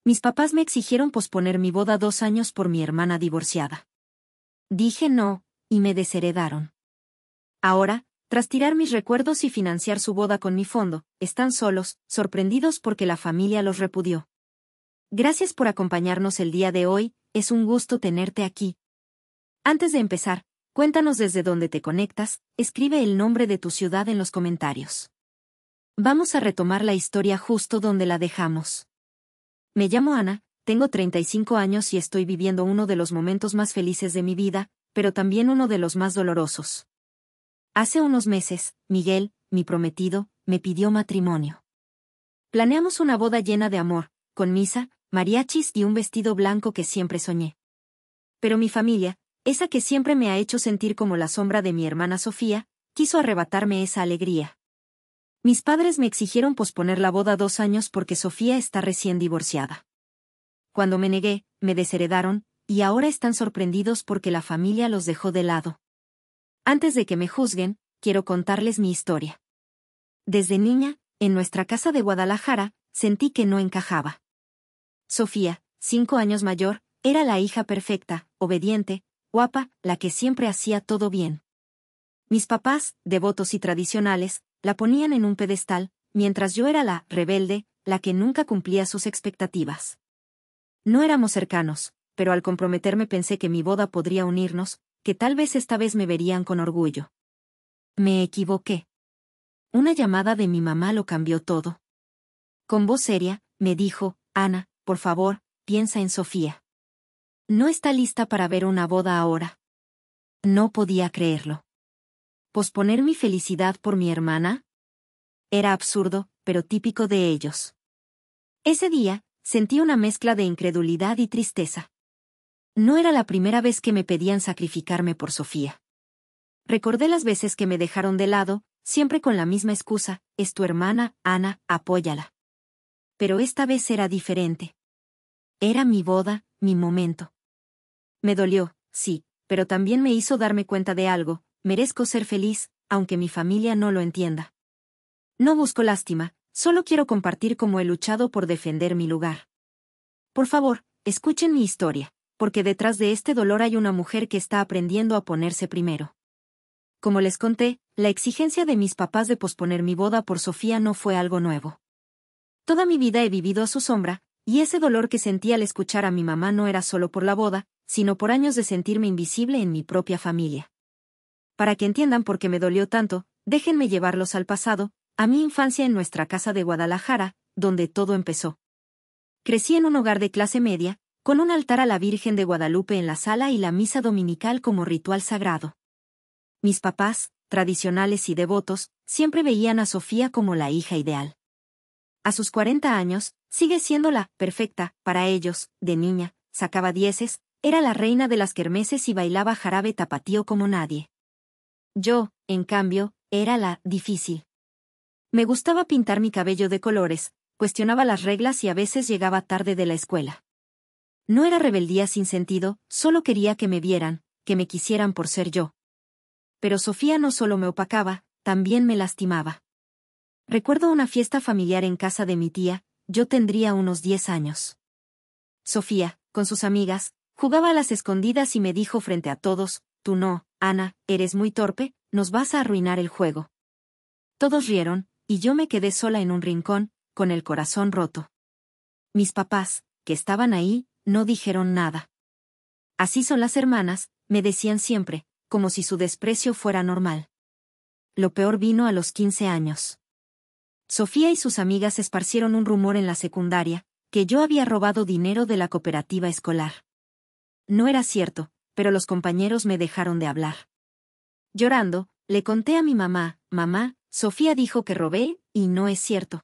Mis papás me exigieron posponer mi boda 2 años por mi hermana divorciada. Dije no, y me desheredaron. Ahora, tras tirar mis recuerdos y financiar su boda con mi fondo, están solos, sorprendidos porque la familia los repudió. Gracias por acompañarnos el día de hoy, es un gusto tenerte aquí. Antes de empezar, cuéntanos desde dónde te conectas, escribe el nombre de tu ciudad en los comentarios. Vamos a retomar la historia justo donde la dejamos. Me llamo Ana, tengo 35 años y estoy viviendo uno de los momentos más felices de mi vida, pero también uno de los más dolorosos. Hace unos meses, Miguel, mi prometido, me pidió matrimonio. Planeamos una boda llena de amor, con misa, mariachis y un vestido blanco que siempre soñé. Pero mi familia, esa que siempre me ha hecho sentir como la sombra de mi hermana Sofía, quiso arrebatarme esa alegría. Mis padres me exigieron posponer la boda 2 años porque Sofía está recién divorciada. Cuando me negué, me desheredaron, y ahora están sorprendidos porque la familia los dejó de lado. Antes de que me juzguen, quiero contarles mi historia. Desde niña, en nuestra casa de Guadalajara, sentí que no encajaba. Sofía, 5 años mayor, era la hija perfecta, obediente, guapa, la que siempre hacía todo bien. Mis papás, devotos y tradicionales, la ponían en un pedestal, mientras yo era la rebelde, la que nunca cumplía sus expectativas. No éramos cercanos, pero al comprometerme pensé que mi boda podría unirnos, que tal vez esta vez me verían con orgullo. Me equivoqué. Una llamada de mi mamá lo cambió todo. Con voz seria, me dijo, Ana, por favor, piensa en Sofía. No está lista para ver una boda ahora. No podía creerlo. ¿Posponer mi felicidad por mi hermana? Era absurdo, pero típico de ellos. Ese día, sentí una mezcla de incredulidad y tristeza. No era la primera vez que me pedían sacrificarme por Sofía. Recordé las veces que me dejaron de lado, siempre con la misma excusa, es tu hermana, Ana, apóyala. Pero esta vez era diferente. Era mi boda, mi momento. Me dolió, sí, pero también me hizo darme cuenta de algo, merezco ser feliz, aunque mi familia no lo entienda. No busco lástima, solo quiero compartir cómo he luchado por defender mi lugar. Por favor, escuchen mi historia, porque detrás de este dolor hay una mujer que está aprendiendo a ponerse primero. Como les conté, la exigencia de mis papás de posponer mi boda por Sofía no fue algo nuevo. Toda mi vida he vivido a su sombra, y ese dolor que sentí al escuchar a mi mamá no era solo por la boda, sino por años de sentirme invisible en mi propia familia. Para que entiendan por qué me dolió tanto, déjenme llevarlos al pasado, a mi infancia en nuestra casa de Guadalajara, donde todo empezó. Crecí en un hogar de clase media, con un altar a la Virgen de Guadalupe en la sala y la misa dominical como ritual sagrado. Mis papás, tradicionales y devotos, siempre veían a Sofía como la hija ideal. A sus 40 años, sigue siendo la perfecta, para ellos, de niña, sacaba dieces, era la reina de las kermeses y bailaba jarabe tapatío como nadie. Yo, en cambio, era la difícil. Me gustaba pintar mi cabello de colores, cuestionaba las reglas y a veces llegaba tarde de la escuela. No era rebeldía sin sentido, solo quería que me vieran, que me quisieran por ser yo. Pero Sofía no solo me opacaba, también me lastimaba. Recuerdo una fiesta familiar en casa de mi tía, yo tendría unos 10 años. Sofía, con sus amigas, jugaba a las escondidas y me dijo frente a todos, tú no, Ana, eres muy torpe, nos vas a arruinar el juego. Todos rieron, y yo me quedé sola en un rincón, con el corazón roto. Mis papás, que estaban ahí, no dijeron nada. Así son las hermanas, me decían siempre, como si su desprecio fuera normal. Lo peor vino a los 15 años. Sofía y sus amigas esparcieron un rumor en la secundaria, que yo había robado dinero de la cooperativa escolar. No era cierto, pero los compañeros me dejaron de hablar. Llorando, le conté a mi mamá, mamá, Sofía dijo que robé, y no es cierto.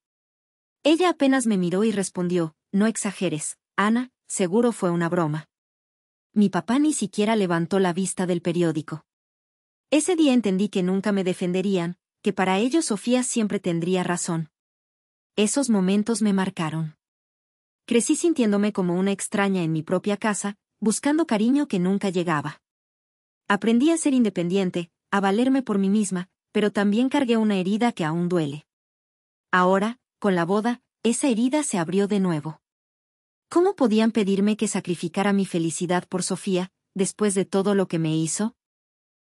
Ella apenas me miró y respondió, no exageres, Ana, seguro fue una broma. Mi papá ni siquiera levantó la vista del periódico. Ese día entendí que nunca me defenderían, que para ellos Sofía siempre tendría razón. Esos momentos me marcaron. Crecí sintiéndome como una extraña en mi propia casa, buscando cariño que nunca llegaba. Aprendí a ser independiente, a valerme por mí misma, pero también cargué una herida que aún duele. Ahora, con la boda, esa herida se abrió de nuevo. ¿Cómo podían pedirme que sacrificara mi felicidad por Sofía, después de todo lo que me hizo?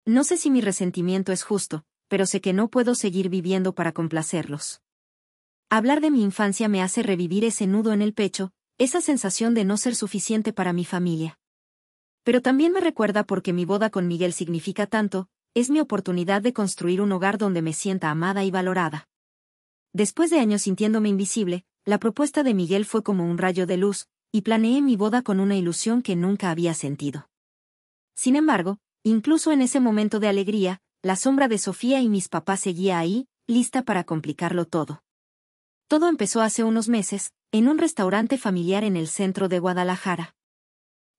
No sé si mi resentimiento es justo, pero sé que no puedo seguir viviendo para complacerlos. Hablar de mi infancia me hace revivir ese nudo en el pecho, esa sensación de no ser suficiente para mi familia. Pero también me recuerda por qué mi boda con Miguel significa tanto, es mi oportunidad de construir un hogar donde me sienta amada y valorada. Después de años sintiéndome invisible, la propuesta de Miguel fue como un rayo de luz, y planeé mi boda con una ilusión que nunca había sentido. Sin embargo, incluso en ese momento de alegría, la sombra de Sofía y mis papás seguía ahí, lista para complicarlo todo. Todo empezó hace unos meses, en un restaurante familiar en el centro de Guadalajara.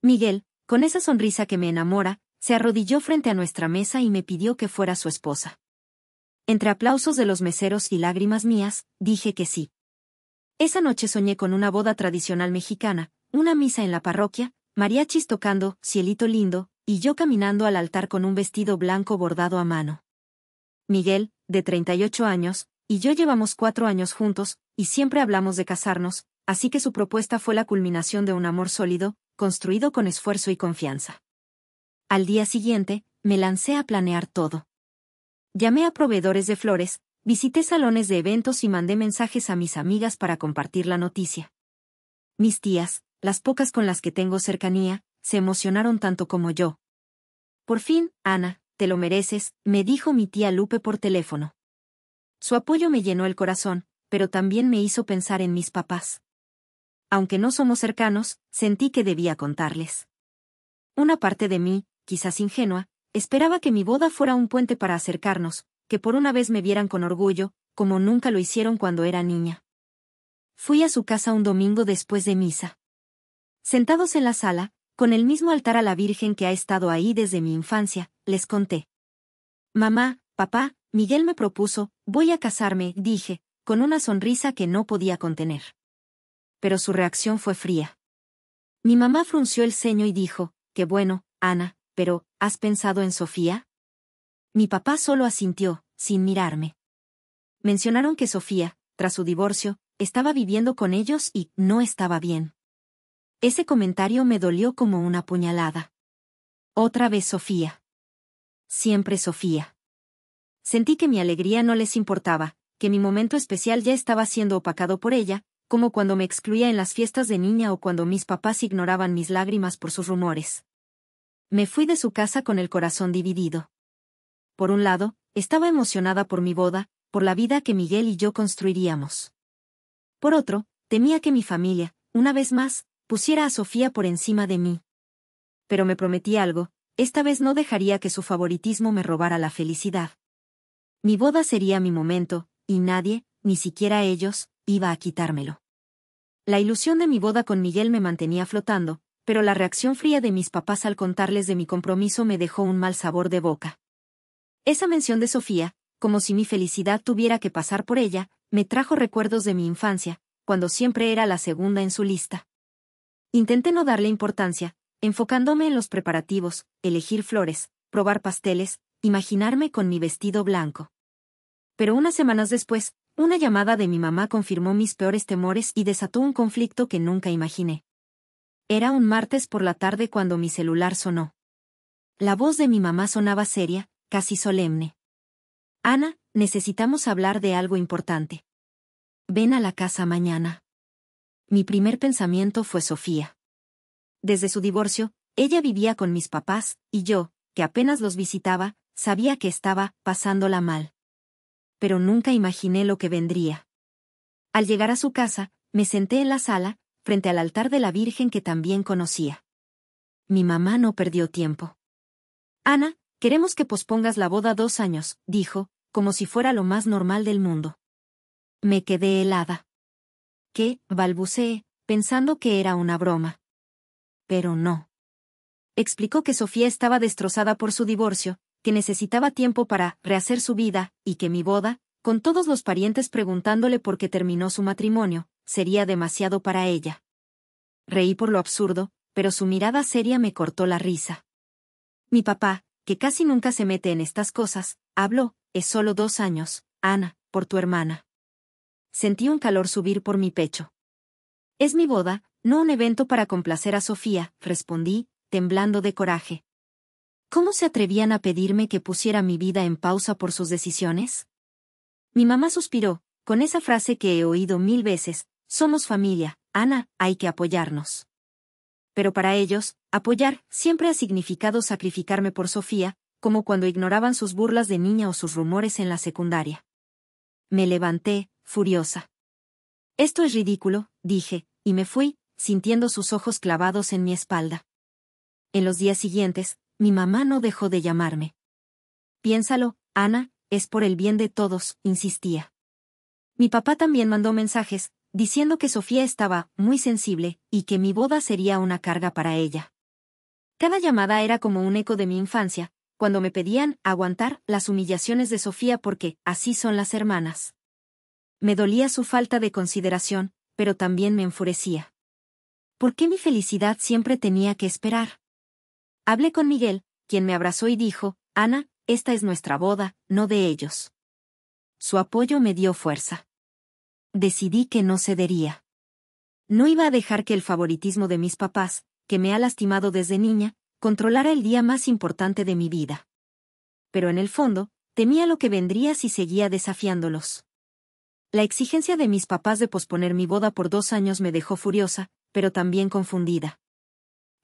Miguel, con esa sonrisa que me enamora, se arrodilló frente a nuestra mesa y me pidió que fuera su esposa. Entre aplausos de los meseros y lágrimas mías, dije que sí. Esa noche soñé con una boda tradicional mexicana, una misa en la parroquia, mariachis tocando Cielito Lindo, y yo caminando al altar con un vestido blanco bordado a mano. Miguel, de 38 años, y yo llevamos 4 años juntos, y siempre hablamos de casarnos, así que su propuesta fue la culminación de un amor sólido, construido con esfuerzo y confianza. Al día siguiente, me lancé a planear todo. Llamé a proveedores de flores, visité salones de eventos y mandé mensajes a mis amigas para compartir la noticia. Mis tías, las pocas con las que tengo cercanía, se emocionaron tanto como yo. Por fin, Ana, te lo mereces, me dijo mi tía Lupe por teléfono. Su apoyo me llenó el corazón, pero también me hizo pensar en mis papás. Aunque no somos cercanos, sentí que debía contarles. Una parte de mí, quizás ingenua, esperaba que mi boda fuera un puente para acercarnos, que por una vez me vieran con orgullo, como nunca lo hicieron cuando era niña. Fui a su casa un domingo después de misa. Sentados en la sala, con el mismo altar a la Virgen que ha estado ahí desde mi infancia, les conté. Mamá, papá, Miguel me propuso, voy a casarme, dije, con una sonrisa que no podía contener. Pero su reacción fue fría. Mi mamá frunció el ceño y dijo, qué bueno, Ana, pero, ¿has pensado en Sofía? Mi papá solo asintió, sin mirarme. Mencionaron que Sofía, tras su divorcio, estaba viviendo con ellos y no estaba bien. Ese comentario me dolió como una puñalada. Otra vez Sofía. Siempre Sofía. Sentí que mi alegría no les importaba, que mi momento especial ya estaba siendo opacado por ella, como cuando me excluía en las fiestas de niña o cuando mis papás ignoraban mis lágrimas por sus rumores. Me fui de su casa con el corazón dividido. Por un lado, estaba emocionada por mi boda, por la vida que Miguel y yo construiríamos. Por otro, temía que mi familia, una vez más, pusiera a Sofía por encima de mí. Pero me prometí algo, esta vez no dejaría que su favoritismo me robara la felicidad. Mi boda sería mi momento, y nadie, ni siquiera ellos, iba a quitármelo. La ilusión de mi boda con Miguel me mantenía flotando, pero la reacción fría de mis papás al contarles de mi compromiso me dejó un mal sabor de boca. Esa mención de Sofía, como si mi felicidad tuviera que pasar por ella, me trajo recuerdos de mi infancia, cuando siempre era la segunda en su lista. Intenté no darle importancia, enfocándome en los preparativos, elegir flores, probar pasteles, imaginarme con mi vestido blanco. Pero unas semanas después, una llamada de mi mamá confirmó mis peores temores y desató un conflicto que nunca imaginé. Era un martes por la tarde cuando mi celular sonó. La voz de mi mamá sonaba seria, casi solemne. Ana, necesitamos hablar de algo importante. Ven a la casa mañana. Mi primer pensamiento fue Sofía. Desde su divorcio, ella vivía con mis papás, y yo, que apenas los visitaba, sabía que estaba pasándola mal. Pero nunca imaginé lo que vendría. Al llegar a su casa, me senté en la sala, frente al altar de la Virgen que también conocía. Mi mamá no perdió tiempo. Ana, queremos que pospongas la boda 2 años, dijo, como si fuera lo más normal del mundo. Me quedé helada. ¿Qué? Balbuceé, pensando que era una broma. Pero no. Explicó que Sofía estaba destrozada por su divorcio, que necesitaba tiempo para rehacer su vida, y que mi boda, con todos los parientes preguntándole por qué terminó su matrimonio, sería demasiado para ella. Reí por lo absurdo, pero su mirada seria me cortó la risa. Mi papá, que casi nunca se mete en estas cosas, habló, es solo 2 años, Ana, por tu hermana. Sentí un calor subir por mi pecho. Es mi boda, no un evento para complacer a Sofía, respondí, temblando de coraje. ¿Cómo se atrevían a pedirme que pusiera mi vida en pausa por sus decisiones? Mi mamá suspiró, con esa frase que he oído 1000 veces, somos familia, Ana, hay que apoyarnos. Pero para ellos, apoyar siempre ha significado sacrificarme por Sofía, como cuando ignoraban sus burlas de niña o sus rumores en la secundaria. Me levanté, furiosa. Esto es ridículo, dije, y me fui, sintiendo sus ojos clavados en mi espalda. En los días siguientes, mi mamá no dejó de llamarme. Piénsalo, Ana, es por el bien de todos, insistía. Mi papá también mandó mensajes, diciendo que Sofía estaba muy sensible y que mi boda sería una carga para ella. Cada llamada era como un eco de mi infancia, cuando me pedían aguantar las humillaciones de Sofía porque así son las hermanas. Me dolía su falta de consideración, pero también me enfurecía. ¿Por qué mi felicidad siempre tenía que esperar? Hablé con Miguel, quien me abrazó y dijo, Ana, esta es nuestra boda, no de ellos. Su apoyo me dio fuerza. Decidí que no cedería. No iba a dejar que el favoritismo de mis papás, que me ha lastimado desde niña, controlara el día más importante de mi vida. Pero en el fondo, temía lo que vendría si seguía desafiándolos. La exigencia de mis papás de posponer mi boda por 2 años me dejó furiosa, pero también confundida.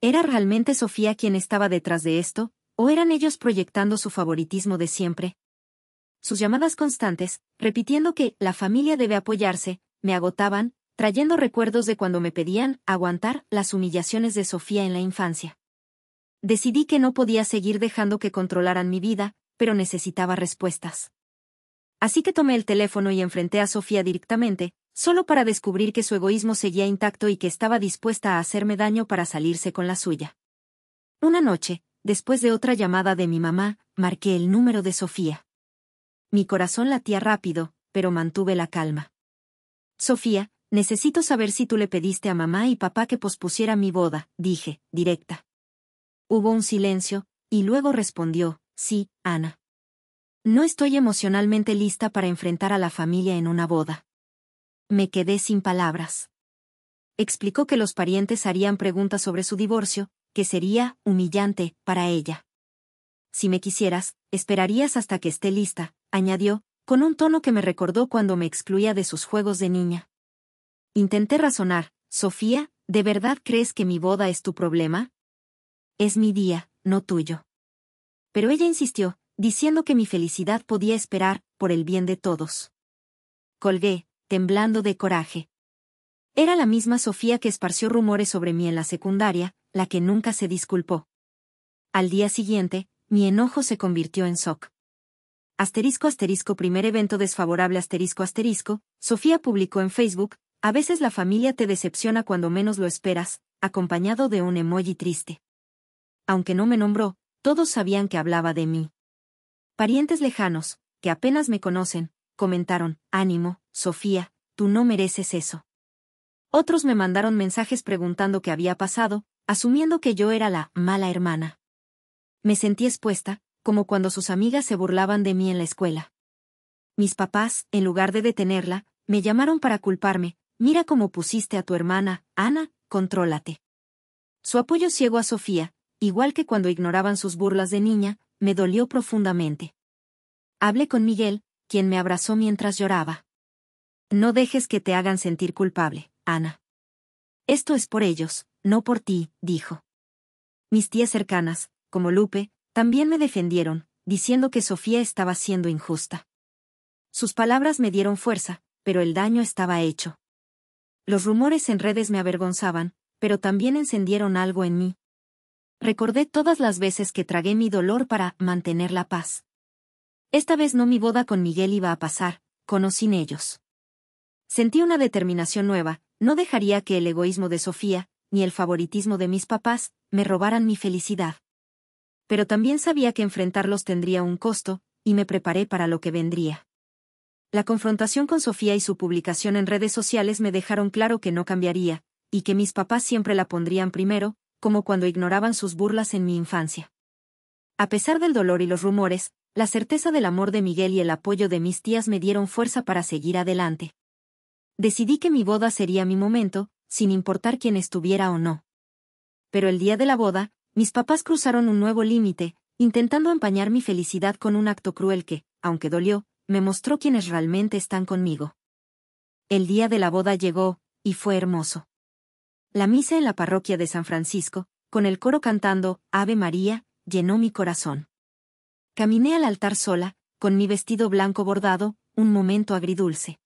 ¿Era realmente Sofía quien estaba detrás de esto, o eran ellos proyectando su favoritismo de siempre? Sus llamadas constantes, repitiendo que la familia debe apoyarse, me agotaban, trayendo recuerdos de cuando me pedían aguantar las humillaciones de Sofía en la infancia. Decidí que no podía seguir dejando que controlaran mi vida, pero necesitaba respuestas. Así que tomé el teléfono y enfrenté a Sofía directamente, solo para descubrir que su egoísmo seguía intacto y que estaba dispuesta a hacerme daño para salirse con la suya. Una noche, después de otra llamada de mi mamá, marqué el número de Sofía. Mi corazón latía rápido, pero mantuve la calma. Sofía, necesito saber si tú le pediste a mamá y papá que pospusiera mi boda, dije, directa. Hubo un silencio, y luego respondió, sí, Ana. No estoy emocionalmente lista para enfrentar a la familia en una boda. Me quedé sin palabras. Explicó que los parientes harían preguntas sobre su divorcio, que sería humillante para ella. Si me quisieras, esperarías hasta que esté lista, añadió, con un tono que me recordó cuando me excluía de sus juegos de niña. Intenté razonar, Sofía, ¿de verdad crees que mi boda es tu problema? Es mi día, no tuyo. Pero ella insistió, diciendo que mi felicidad podía esperar, por el bien de todos. Colgué, temblando de coraje. Era la misma Sofía que esparció rumores sobre mí en la secundaria, la que nunca se disculpó. Al día siguiente, mi enojo se convirtió en shock. Primer evento desfavorable Sofía publicó en Facebook, a veces la familia te decepciona cuando menos lo esperas, acompañado de un emoji triste. Aunque no me nombró, todos sabían que hablaba de mí. Parientes lejanos, que apenas me conocen, comentaron, ánimo, Sofía, tú no mereces eso. Otros me mandaron mensajes preguntando qué había pasado, asumiendo que yo era la mala hermana. Me sentí expuesta, como cuando sus amigas se burlaban de mí en la escuela. Mis papás, en lugar de detenerla, me llamaron para culparme, mira cómo pusiste a tu hermana, Ana, contrólate. Su apoyo ciego a Sofía, igual que cuando ignoraban sus burlas de niña, me dolió profundamente. Hablé con Miguel, quien me abrazó mientras lloraba. No dejes que te hagan sentir culpable, Ana. Esto es por ellos, no por ti, dijo. Mis tías cercanas, como Lupe, también me defendieron, diciendo que Sofía estaba siendo injusta. Sus palabras me dieron fuerza, pero el daño estaba hecho. Los rumores en redes me avergonzaban, pero también encendieron algo en mí. Recordé todas las veces que tragué mi dolor para mantener la paz. Esta vez no, mi boda con Miguel iba a pasar, con o sin ellos. Sentí una determinación nueva, no dejaría que el egoísmo de Sofía, ni el favoritismo de mis papás, me robaran mi felicidad. Pero también sabía que enfrentarlos tendría un costo, y me preparé para lo que vendría. La confrontación con Sofía y su publicación en redes sociales me dejaron claro que no cambiaría, y que mis papás siempre la pondrían primero, como cuando ignoraban sus burlas en mi infancia. A pesar del dolor y los rumores, la certeza del amor de Miguel y el apoyo de mis tías me dieron fuerza para seguir adelante. Decidí que mi boda sería mi momento, sin importar quién estuviera o no. Pero el día de la boda, mis papás cruzaron un nuevo límite, intentando empañar mi felicidad con un acto cruel que, aunque dolió, me mostró quiénes realmente están conmigo. El día de la boda llegó, y fue hermoso. La misa en la parroquia de San Francisco, con el coro cantando Ave María, llenó mi corazón. Caminé al altar sola, con mi vestido blanco bordado, un momento agridulce.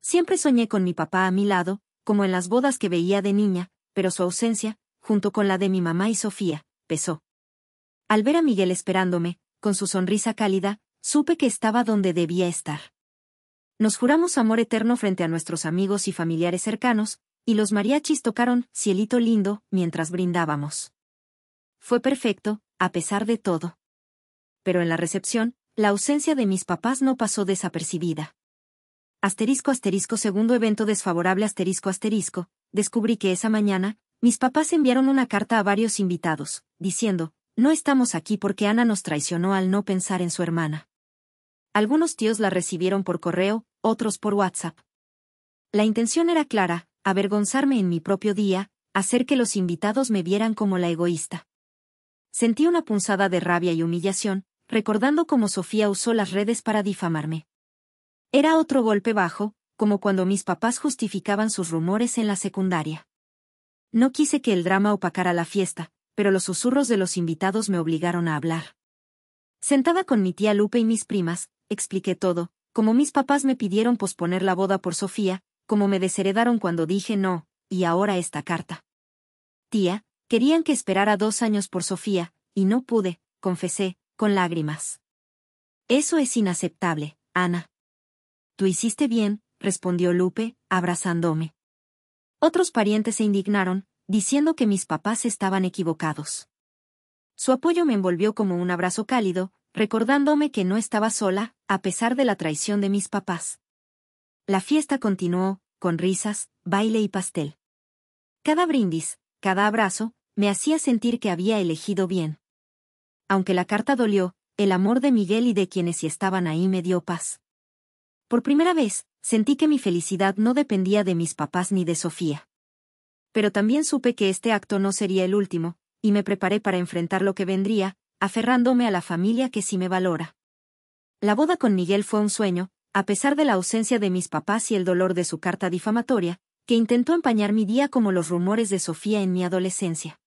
Siempre soñé con mi papá a mi lado, como en las bodas que veía de niña, pero su ausencia, junto con la de mi mamá y Sofía, pesó. Al ver a Miguel esperándome, con su sonrisa cálida, supe que estaba donde debía estar. Nos juramos amor eterno frente a nuestros amigos y familiares cercanos, y los mariachis tocaron Cielito Lindo mientras brindábamos. Fue perfecto, a pesar de todo. Pero en la recepción, la ausencia de mis papás no pasó desapercibida. Segundo evento desfavorable descubrí que esa mañana, mis papás enviaron una carta a varios invitados, diciendo, no estamos aquí porque Ana nos traicionó al no pensar en su hermana. Algunos tíos la recibieron por correo, otros por WhatsApp. La intención era clara, avergonzarme en mi propio día, hacer que los invitados me vieran como la egoísta. Sentí una punzada de rabia y humillación, recordando cómo Sofía usó las redes para difamarme. Era otro golpe bajo, como cuando mis papás justificaban sus rumores en la secundaria. No quise que el drama opacara la fiesta, pero los susurros de los invitados me obligaron a hablar. Sentada con mi tía Lupe y mis primas, expliqué todo, como mis papás me pidieron posponer la boda por Sofía, como me desheredaron cuando dije no, y ahora esta carta. Tía, querían que esperara 2 años por Sofía, y no pude, confesé, con lágrimas. Eso es inaceptable, Ana. Tú hiciste bien, respondió Lupe, abrazándome. Otros parientes se indignaron, diciendo que mis papás estaban equivocados. Su apoyo me envolvió como un abrazo cálido, recordándome que no estaba sola, a pesar de la traición de mis papás. La fiesta continuó, con risas, baile y pastel. Cada brindis, cada abrazo, me hacía sentir que había elegido bien. Aunque la carta dolió, el amor de Miguel y de quienes estaban ahí me dio paz. Por primera vez, sentí que mi felicidad no dependía de mis papás ni de Sofía. Pero también supe que este acto no sería el último, y me preparé para enfrentar lo que vendría, aferrándome a la familia que sí me valora. La boda con Miguel fue un sueño, a pesar de la ausencia de mis papás y el dolor de su carta difamatoria, que intentó empañar mi día como los rumores de Sofía en mi adolescencia.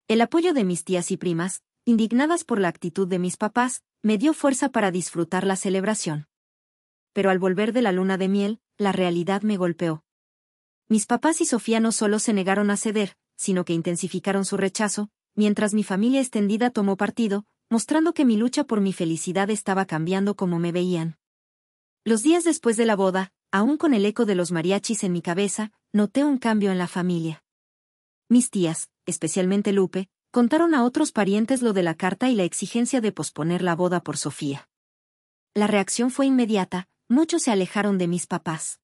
El apoyo de mis tías y primas, indignadas por la actitud de mis papás, me dio fuerza para disfrutar la celebración. Pero al volver de la luna de miel, la realidad me golpeó. Mis papás y Sofía no solo se negaron a ceder, sino que intensificaron su rechazo, mientras mi familia extendida tomó partido, mostrando que mi lucha por mi felicidad estaba cambiando como me veían. Los días después de la boda, aún con el eco de los mariachis en mi cabeza, noté un cambio en la familia. Mis tías, especialmente Lupe, contaron a otros parientes lo de la carta y la exigencia de posponer la boda por Sofía. La reacción fue inmediata, muchos se alejaron de mis papás.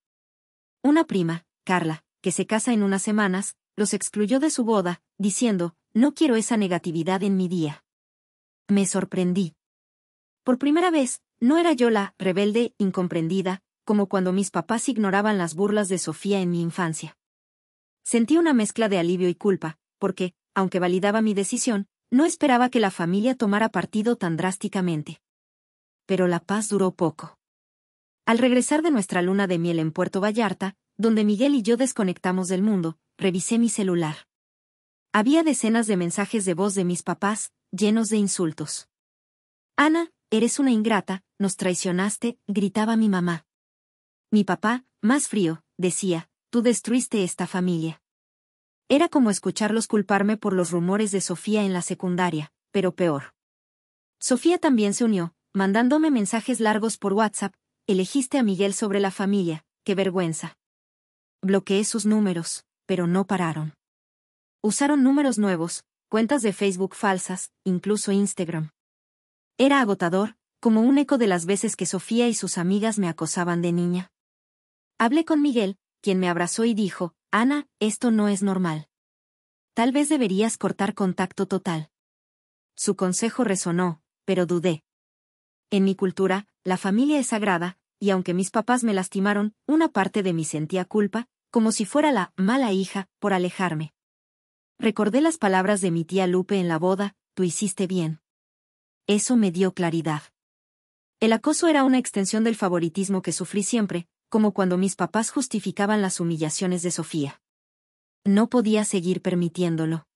Una prima, Carla, que se casa en unas semanas, los excluyó de su boda, diciendo, no quiero esa negatividad en mi día. Me sorprendí. Por primera vez, no era yo la rebelde, incomprendida, como cuando mis papás ignoraban las burlas de Sofía en mi infancia. Sentí una mezcla de alivio y culpa, porque, aunque validaba mi decisión, no esperaba que la familia tomara partido tan drásticamente. Pero la paz duró poco. Al regresar de nuestra luna de miel en Puerto Vallarta, donde Miguel y yo desconectamos del mundo, revisé mi celular. Había decenas de mensajes de voz de mis papás, llenos de insultos. Ana, eres una ingrata, nos traicionaste, gritaba mi mamá. Mi papá, más frío, decía, tú destruiste esta familia. Era como escucharlos culparme por los rumores de Sofía en la secundaria, pero peor. Sofía también se unió, mandándome mensajes largos por WhatsApp, elegiste a Miguel sobre la familia, qué vergüenza. Bloqueé sus números, pero no pararon. Usaron números nuevos, cuentas de Facebook falsas, incluso Instagram. Era agotador, como un eco de las veces que Sofía y sus amigas me acosaban de niña. Hablé con Miguel, quien me abrazó y dijo, Ana, esto no es normal. Tal vez deberías cortar contacto total. Su consejo resonó, pero dudé. En mi cultura, la familia es sagrada, y aunque mis papás me lastimaron, una parte de mí sentía culpa, como si fuera la mala hija, por alejarme. Recordé las palabras de mi tía Lupe en la boda: tú hiciste bien. Eso me dio claridad. El acoso era una extensión del favoritismo que sufrí siempre, como cuando mis papás justificaban las humillaciones de Sofía. No podía seguir permitiéndolo.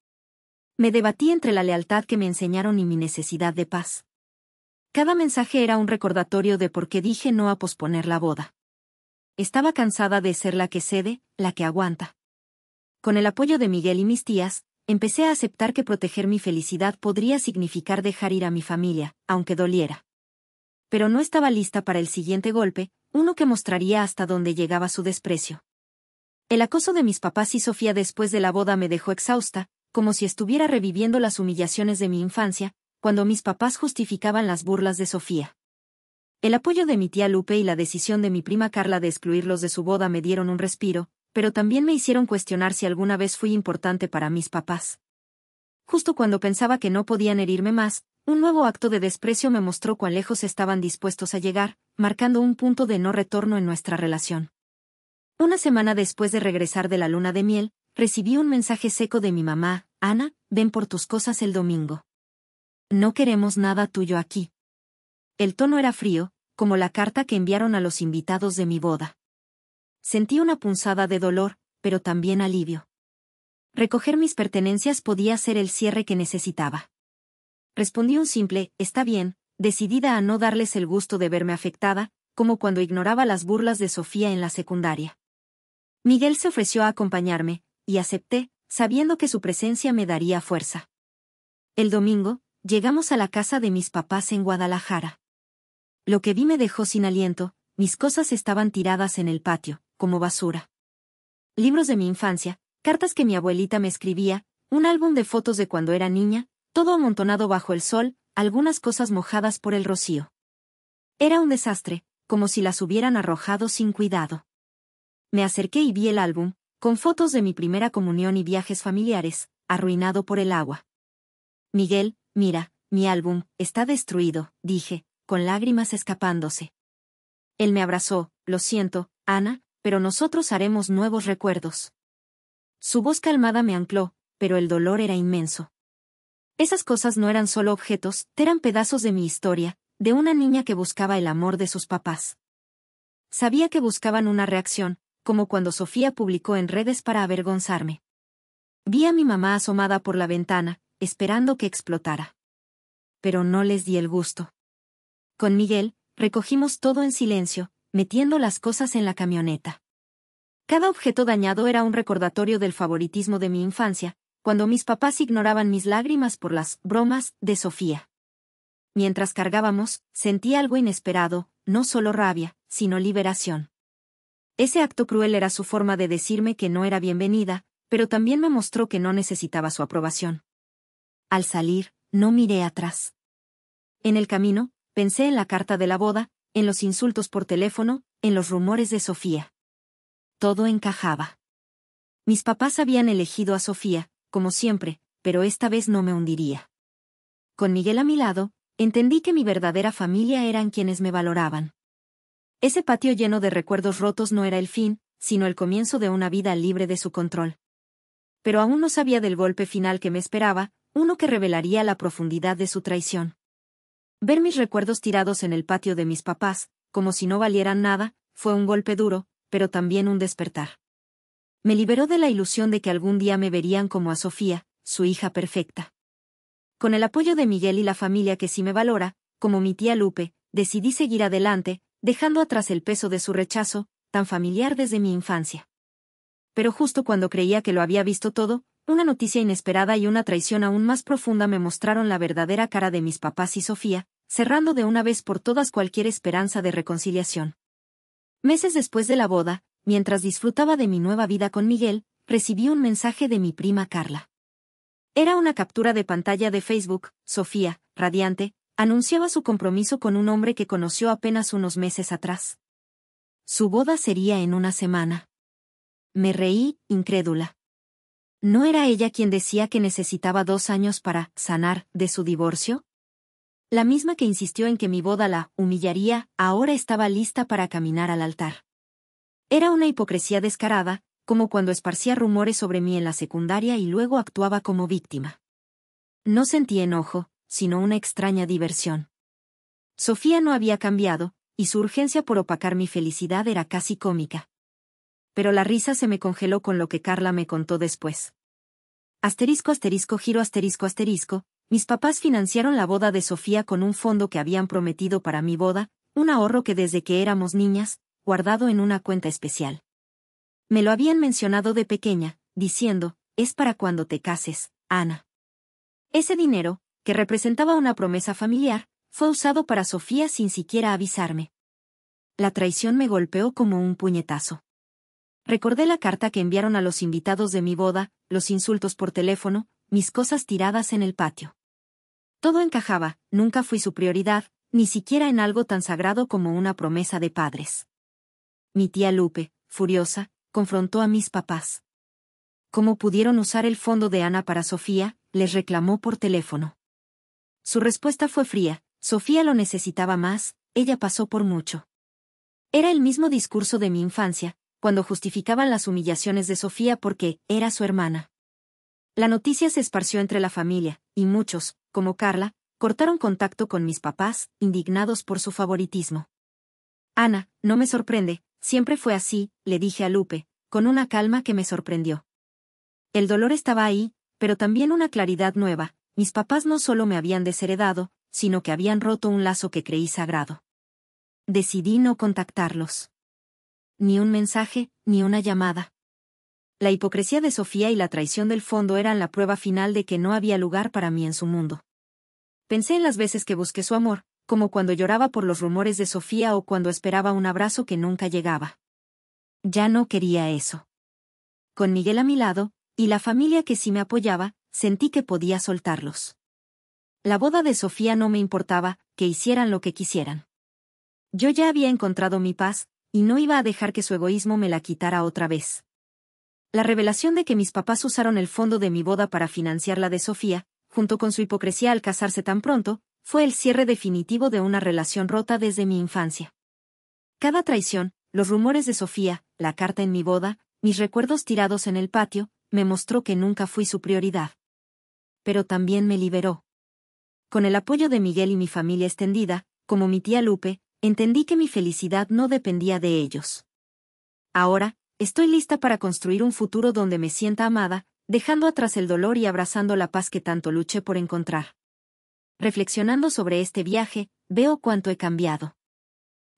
Me debatí entre la lealtad que me enseñaron y mi necesidad de paz. Cada mensaje era un recordatorio de por qué dije no a posponer la boda. Estaba cansada de ser la que cede, la que aguanta. Con el apoyo de Miguel y mis tías, empecé a aceptar que proteger mi felicidad podría significar dejar ir a mi familia, aunque doliera. Pero no estaba lista para el siguiente golpe, uno que mostraría hasta dónde llegaba su desprecio. El acoso de mis papás y Sofía después de la boda me dejó exhausta, como si estuviera reviviendo las humillaciones de mi infancia, cuando mis papás justificaban las burlas de Sofía. El apoyo de mi tía Lupe y la decisión de mi prima Carla de excluirlos de su boda me dieron un respiro, pero también me hicieron cuestionar si alguna vez fui importante para mis papás. Justo cuando pensaba que no podían herirme más, un nuevo acto de desprecio me mostró cuán lejos estaban dispuestos a llegar, marcando un punto de no retorno en nuestra relación. Una semana después de regresar de la luna de miel, recibí un mensaje seco de mi mamá: Ana, ven por tus cosas el domingo. No queremos nada tuyo aquí. El tono era frío, como la carta que enviaron a los invitados de mi boda. Sentí una punzada de dolor, pero también alivio. Recoger mis pertenencias podía ser el cierre que necesitaba. Respondí un simple: está bien, decidida a no darles el gusto de verme afectada, como cuando ignoraba las burlas de Sofía en la secundaria. Miguel se ofreció a acompañarme, y acepté, sabiendo que su presencia me daría fuerza. El domingo, llegamos a la casa de mis papás en Guadalajara. Lo que vi me dejó sin aliento, mis cosas estaban tiradas en el patio, como basura. Libros de mi infancia, cartas que mi abuelita me escribía, un álbum de fotos de cuando era niña, todo amontonado bajo el sol, algunas cosas mojadas por el rocío. Era un desastre, como si las hubieran arrojado sin cuidado. Me acerqué y vi el álbum, con fotos de mi primera comunión y viajes familiares, arruinado por el agua. Miguel, mira, mi álbum está destruido, dije, con lágrimas escapándose. Él me abrazó: lo siento, Ana, pero nosotros haremos nuevos recuerdos. Su voz calmada me ancló, pero el dolor era inmenso. Esas cosas no eran solo objetos, eran pedazos de mi historia, de una niña que buscaba el amor de sus papás. Sabía que buscaban una reacción, como cuando Sofía publicó en redes para avergonzarme. Vi a mi mamá asomada por la ventana, esperando que explotara. Pero no les di el gusto. Con Miguel, recogimos todo en silencio, metiendo las cosas en la camioneta. Cada objeto dañado era un recordatorio del favoritismo de mi infancia, cuando mis papás ignoraban mis lágrimas por las bromas de Sofía. Mientras cargábamos, sentí algo inesperado, no solo rabia, sino liberación. Ese acto cruel era su forma de decirme que no era bienvenida, pero también me mostró que no necesitaba su aprobación. Al salir, no miré atrás. En el camino, pensé en la carta de la boda, en los insultos por teléfono, en los rumores de Sofía. Todo encajaba. Mis papás habían elegido a Sofía, como siempre, pero esta vez no me hundiría. Con Miguel a mi lado, entendí que mi verdadera familia eran quienes me valoraban. Ese patio lleno de recuerdos rotos no era el fin, sino el comienzo de una vida libre de su control. Pero aún no sabía del golpe final que me esperaba, uno que revelaría la profundidad de su traición. Ver mis recuerdos tirados en el patio de mis papás, como si no valieran nada, fue un golpe duro, pero también un despertar. Me liberó de la ilusión de que algún día me verían como a Sofía, su hija perfecta. Con el apoyo de Miguel y la familia que sí me valora, como mi tía Lupe, decidí seguir adelante, dejando atrás el peso de su rechazo, tan familiar desde mi infancia. Pero justo cuando creía que lo había visto todo, una noticia inesperada y una traición aún más profunda me mostraron la verdadera cara de mis papás y Sofía, cerrando de una vez por todas cualquier esperanza de reconciliación. Meses después de la boda, mientras disfrutaba de mi nueva vida con Miguel, recibí un mensaje de mi prima Carla. Era una captura de pantalla de Facebook. Sofía, radiante, anunciaba su compromiso con un hombre que conoció apenas unos meses atrás. Su boda sería en una semana. Me reí, incrédula. ¿No era ella quien decía que necesitaba 2 años para sanar de su divorcio? La misma que insistió en que mi boda la humillaría, ahora estaba lista para caminar al altar. Era una hipocresía descarada, como cuando esparcía rumores sobre mí en la secundaria y luego actuaba como víctima. No sentí enojo, sino una extraña diversión. Sofía no había cambiado, y su urgencia por opacar mi felicidad era casi cómica. Pero la risa se me congeló con lo que Carla me contó después. Asterisco asterisco giro asterisco asterisco, mis papás financiaron la boda de Sofía con un fondo que habían prometido para mi boda, un ahorro que desde que éramos niñas, guardado en una cuenta especial. Me lo habían mencionado de pequeña, diciendo, es para cuando te cases, Ana. Ese dinero, que representaba una promesa familiar, fue usado para Sofía sin siquiera avisarme. La traición me golpeó como un puñetazo. Recordé la carta que enviaron a los invitados de mi boda, los insultos por teléfono, mis cosas tiradas en el patio. Todo encajaba, nunca fui su prioridad, ni siquiera en algo tan sagrado como una promesa de padres. Mi tía Lupe, furiosa, confrontó a mis papás. ¿Cómo pudieron usar el fondo de Ana para Sofía?, les reclamó por teléfono. Su respuesta fue fría, Sofía lo necesitaba más, ella pasó por mucho. Era el mismo discurso de mi infancia, cuando justificaban las humillaciones de Sofía porque era su hermana. La noticia se esparció entre la familia, y muchos, como Carla, cortaron contacto con mis papás, indignados por su favoritismo. Ana, no me sorprende, siempre fue así, le dije a Lupe, con una calma que me sorprendió. El dolor estaba ahí, pero también una claridad nueva, mis papás no solo me habían desheredado, sino que habían roto un lazo que creí sagrado. Decidí no contactarlos. Ni un mensaje, ni una llamada. La hipocresía de Sofía y la traición del fondo eran la prueba final de que no había lugar para mí en su mundo. Pensé en las veces que busqué su amor, como cuando lloraba por los rumores de Sofía o cuando esperaba un abrazo que nunca llegaba. Ya no quería eso. Con Miguel a mi lado, y la familia que sí me apoyaba, sentí que podía soltarlos. La boda de Sofía no me importaba, que hicieran lo que quisieran. Yo ya había encontrado mi paz, y no iba a dejar que su egoísmo me la quitara otra vez. La revelación de que mis papás usaron el fondo de mi boda para financiar la de Sofía, junto con su hipocresía al casarse tan pronto, fue el cierre definitivo de una relación rota desde mi infancia. Cada traición, los rumores de Sofía, la carta en mi boda, mis recuerdos tirados en el patio, me mostró que nunca fui su prioridad. Pero también me liberó. Con el apoyo de Miguel y mi familia extendida, como mi tía Lupe, entendí que mi felicidad no dependía de ellos. Ahora, estoy lista para construir un futuro donde me sienta amada, dejando atrás el dolor y abrazando la paz que tanto luché por encontrar. Reflexionando sobre este viaje, veo cuánto he cambiado.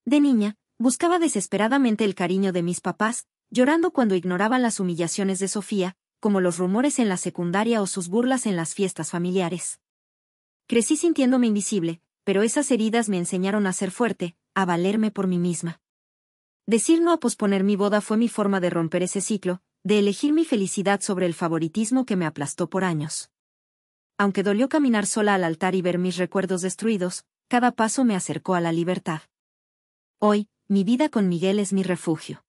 De niña, buscaba desesperadamente el cariño de mis papás, llorando cuando ignoraban las humillaciones de Sofía, como los rumores en la secundaria o sus burlas en las fiestas familiares. Crecí sintiéndome invisible, pero esas heridas me enseñaron a ser fuerte, a valerme por mí misma. Decir no a posponer mi boda fue mi forma de romper ese ciclo, de elegir mi felicidad sobre el favoritismo que me aplastó por años. Aunque dolió caminar sola al altar y ver mis recuerdos destruidos, cada paso me acercó a la libertad. Hoy, mi vida con Miguel es mi refugio.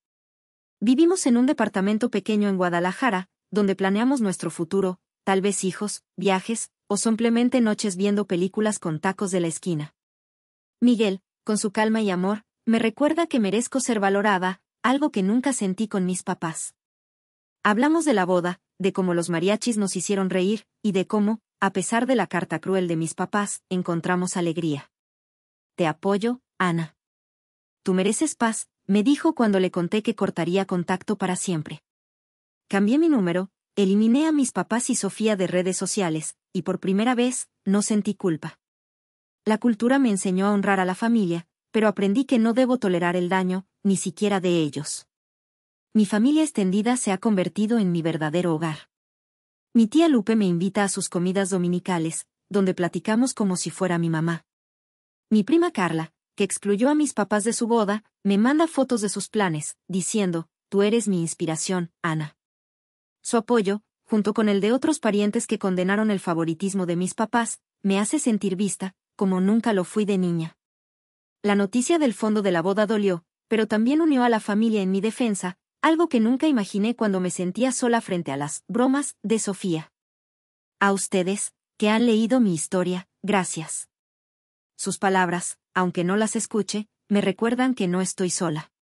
Vivimos en un departamento pequeño en Guadalajara, donde planeamos nuestro futuro, tal vez hijos, viajes, o simplemente noches viendo películas con tacos de la esquina. Miguel, con su calma y amor, me recuerda que merezco ser valorada, algo que nunca sentí con mis papás. Hablamos de la boda, de cómo los mariachis nos hicieron reír, y de cómo, a pesar de la carta cruel de mis papás, encontramos alegría. Te apoyo, Ana. Tú mereces paz, me dijo cuando le conté que cortaría contacto para siempre. Cambié mi número, eliminé a mis papás y Sofía de redes sociales, y por primera vez, no sentí culpa. La cultura me enseñó a honrar a la familia, pero aprendí que no debo tolerar el daño, ni siquiera de ellos. Mi familia extendida se ha convertido en mi verdadero hogar. Mi tía Lupe me invita a sus comidas dominicales, donde platicamos como si fuera mi mamá. Mi prima Carla, que excluyó a mis papás de su boda, me manda fotos de sus planes, diciendo, tú eres mi inspiración, Ana. Su apoyo, junto con el de otros parientes que condenaron el favoritismo de mis papás, me hace sentir vista, como nunca lo fui de niña. La noticia del fondo de la boda dolió, pero también unió a la familia en mi defensa, algo que nunca imaginé cuando me sentía sola frente a las bromas de Sofía. A ustedes, que han leído mi historia, gracias. Sus palabras, aunque no las escuche, me recuerdan que no estoy sola.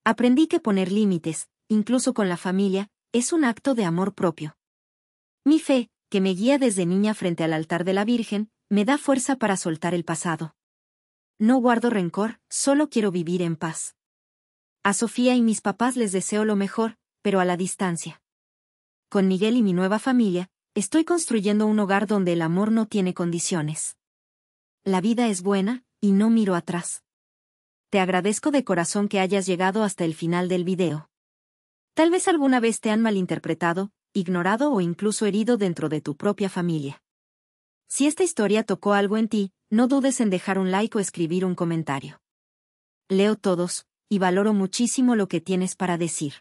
Aprendí que poner límites, incluso con la familia, es un acto de amor propio. Mi fe, que me guía desde niña frente al altar de la Virgen, me da fuerza para soltar el pasado. No guardo rencor, solo quiero vivir en paz. A Sofía y mis papás les deseo lo mejor, pero a la distancia. Con Miguel y mi nueva familia, estoy construyendo un hogar donde el amor no tiene condiciones. La vida es buena, y no miro atrás. Te agradezco de corazón que hayas llegado hasta el final del video. Tal vez alguna vez te han malinterpretado, ignorado o incluso herido dentro de tu propia familia. Si esta historia tocó algo en ti, no dudes en dejar un like o escribir un comentario. Leo todos, y valoro muchísimo lo que tienes para decir.